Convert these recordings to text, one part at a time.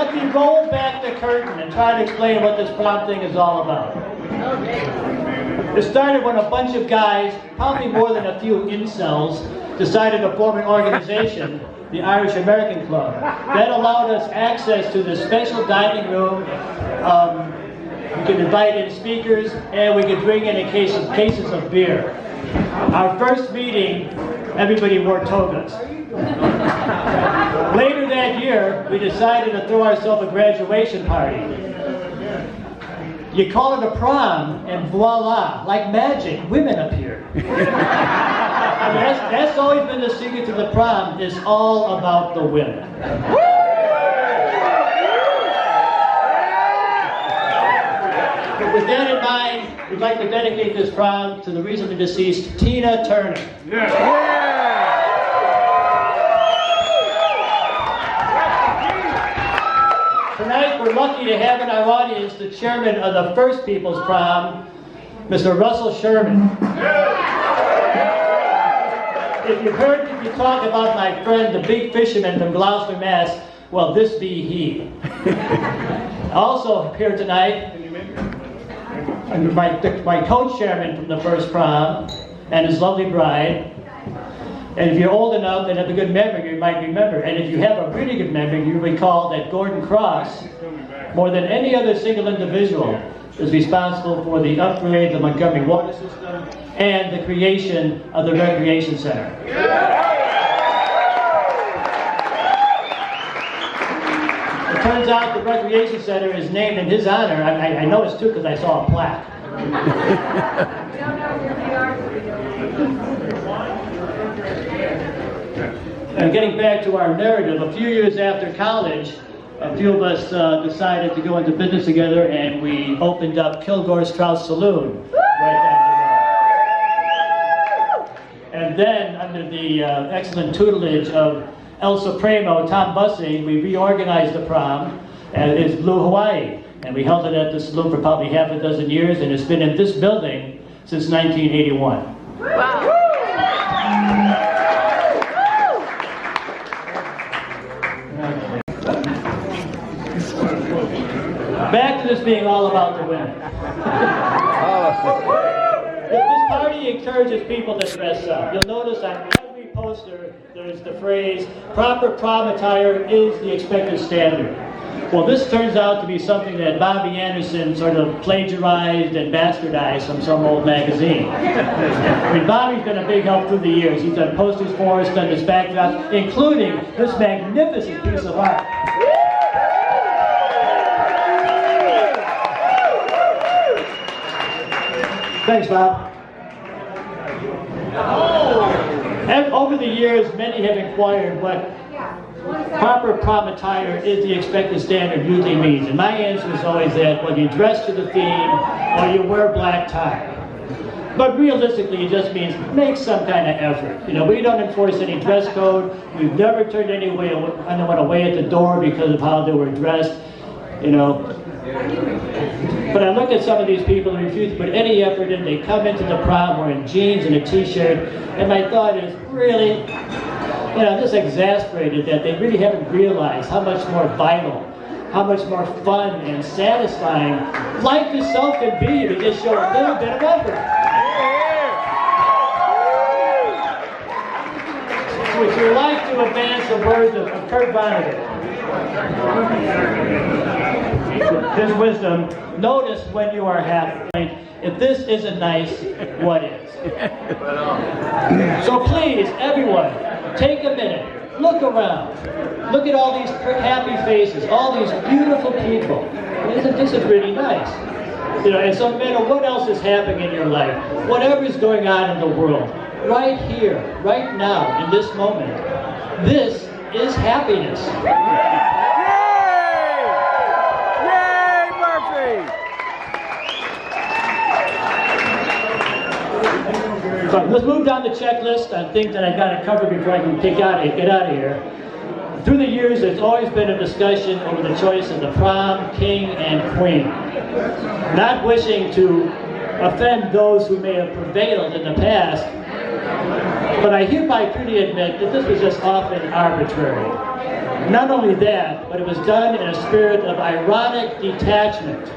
let me roll back the curtain and try to explain what this prom thing is all about. It started when a bunch of guys, probably more than a few incels, decided to form an organization, the Irish American Club. That allowed us access to the special dining room. We could invite in speakers, and we could bring in cases of beer. Our first meeting, everybody wore togas. Later that year, we decided to throw ourselves a graduation party. You call it a prom, and voila, like magic, women appear. I mean, that's always been the secret to the prom, is all about the women. But with that in mind, we'd like to dedicate this prom to the recently deceased Tina Turner. Tonight, we're lucky to have in our audience the chairman of the First People's Prom, Mr. Russell Sherman. If you've heard me talk about my friend, the big fisherman from Gloucester, Mass., well, this be he. Also here tonight, my co-chairman from the first prom and his lovely bride. And if you're old enough and have a good memory, you might remember. And if you have a really good memory, you recall that Gordon Cross, more than any other single individual, is responsible for the upgrade of the Montgomery water system and the creation of the Recreation Center. It turns out the Recreation Center is named in his honor. I noticed too because I saw a plaque. And getting back to our narrative, a few years after college, a few of us decided to go into business together, and we opened up Kilgore Strauss Saloon right down the road. And then, under the excellent tutelage of El Supremo, Tom Bussing, we reorganized the prom as Blue Hawaii. And we held it at the saloon for probably half a dozen years, and it's been in this building since 1981. Wow. Back to this being all about the women. This party encourages people to dress up. You'll notice on every poster there's the phrase, proper prom attire is the expected standard. Well, this turns out to be something that Bobby Anderson sort of plagiarized and bastardized from some old magazine. I mean, Bobby's been a big help through the years. He's done posters for us, done this backdrop, including this magnificent piece of art. Thanks, Bob. And over the years, many have inquired what proper prom attire is the expected standard usually means. And my answer is always that, well, you dress to the theme or you wear black tie. But realistically, it just means make some kind of effort. You know, we don't enforce any dress code. We've never turned anyone away at the door because of how they were dressed, you know. But I look at some of these people who refuse to put any effort in. They come into the prom wearing jeans and a t-shirt, and my thought is, really? You know, I'm just exasperated that they really haven't realized how much more vital, how much more fun and satisfying life itself can be if you just show a little bit of effort. Would you like to advance the words of Kurt Vonnegut? His wisdom, notice when you are happy. If this isn't nice, what is? So please, everyone, take a minute, look around. Look at all these happy faces, all these beautiful people. Isn't this really nice? You know, and so no matter what else is happening in your life, whatever is going on in the world, right here, right now, in this moment, this is happiness. So let's move down the checklist on things that I've got to cover before I can get out of here. Through the years, there's always been a discussion over the choice of the prom king and queen. Not wishing to offend those who may have prevailed in the past, but I hereby freely admit that this was just often arbitrary. Not only that, but it was done in a spirit of ironic detachment.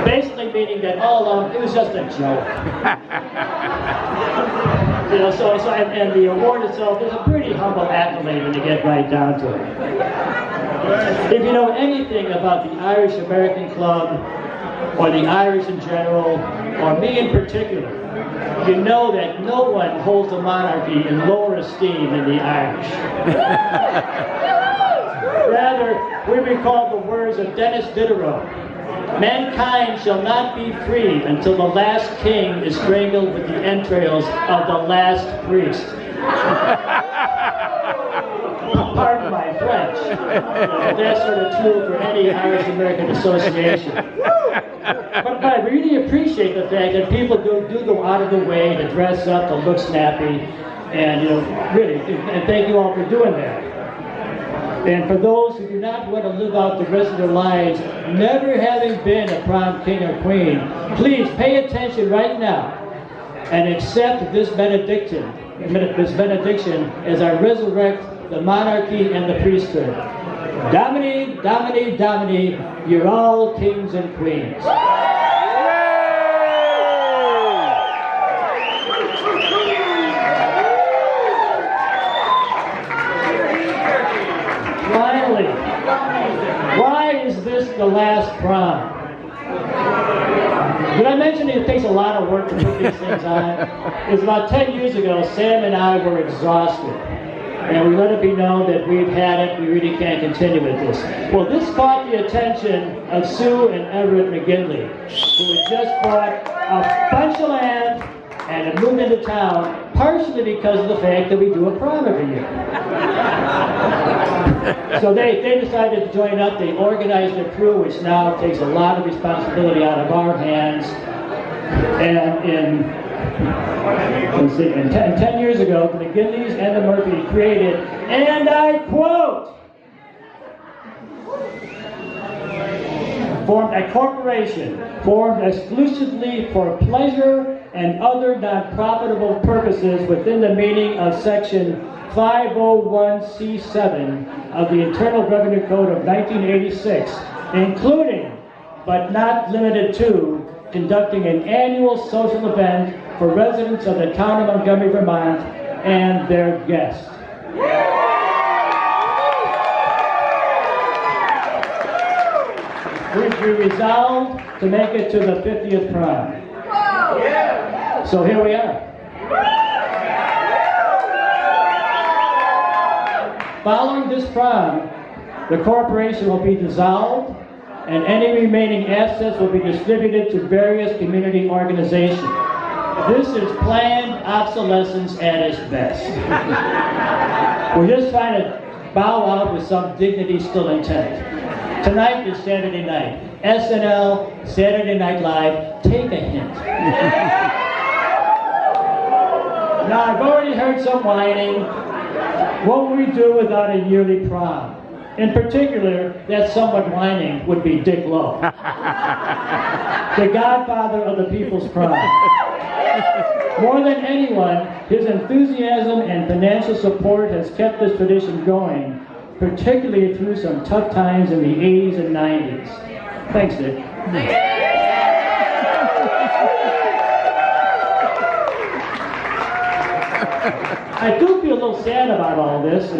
Basically meaning that all along it was just a joke. You know, and the award itself is a pretty humble accolade when you get right down to it. If you know anything about the Irish American Club, or the Irish in general, or me in particular, you know that no one holds the monarchy in lower esteem than the Irish. Rather, we recall the words of Dennis Diderot: "Mankind shall not be free until the last king is strangled with the entrails of the last priest." Pardon my French. That's sort of true for any Irish-American association. But I really appreciate the fact that people do go out of the way to dress up, to look snappy, and really, and thank you all for doing that. And for those who do not want to live out the rest of their lives never having been a prom king or queen, please pay attention right now and accept this benediction as I resurrect the monarchy and the priesthood. Domini, Domini, Domini, you're all kings and queens. Finally, why is this the last prom? Did I mention it takes a lot of work to put these things on? It was about 10 years ago, Sam and I were exhausted. And we let it be known that we've had it, we really can't continue with this. Well, this caught the attention of Sue and Everett McGinley, who had just bought a bunch of land and had moved into town, partially because of the fact that we do a prom every year. So they decided to join up. They organized a crew, which now takes a lot of responsibility out of our hands. And in 10 years ago, the McGinleys and the Murphys created, and I quote, formed a corporation formed exclusively for pleasure and other non-profitable purposes within the meaning of Section 501c7 of the Internal Revenue Code of 1986, including, but not limited to, conducting an annual social event for residents of the town of Montgomery, Vermont, and their guests. We resolved to make it to the 50th prom. So here we are. Following this prom, the corporation will be dissolved, and any remaining assets will be distributed to various community organizations. This is planned obsolescence at its best. We're just trying to bow out with some dignity still intact. Tonight is Saturday night. SNL, Saturday Night Live, take a hint. Now, I've already heard some whining. What would we do without a yearly prom? In particular, that somewhat whining would be Dick Lowe, the godfather of the people's prom. More than anyone, his enthusiasm and financial support has kept this tradition going, particularly through some tough times in the 80s and 90s. Thanks, Dick. I do feel a little sad about all this,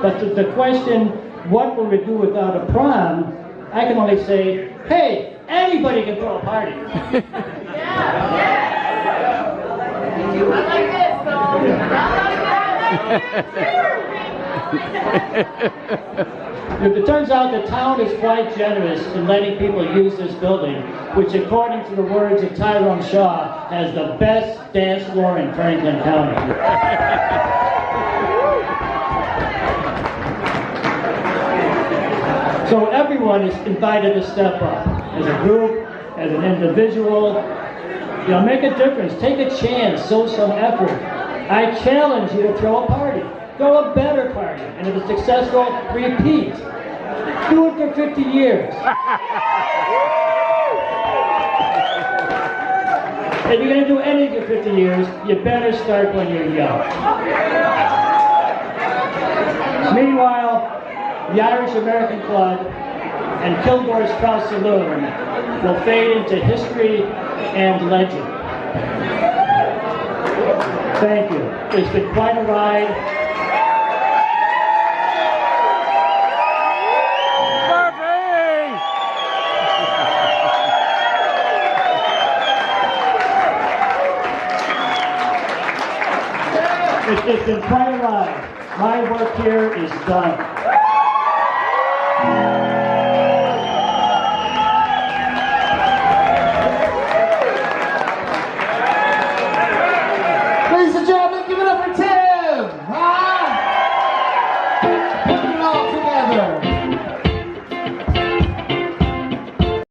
but the question, what will we do without a prom? I can only say, hey, anybody can throw a party. I like this, though. It turns out the town is quite generous in letting people use this building, which, according to the words of Tyrone Shaw, has the best dance floor in Franklin County. So everyone is invited to step up, as a group, as an individual. Make a difference, take a chance, show some effort. I challenge you to throw a party. Throw a better party, and if it's successful, repeat. Do it for 50 years. If you're going to do anything for 50 years, you better start when you're young. Meanwhile, the Irish American Club and Kilgore's Trout Saloon will fade into history and legend. Thank you. It's been quite a ride. It's been quite a ride. My work here is done.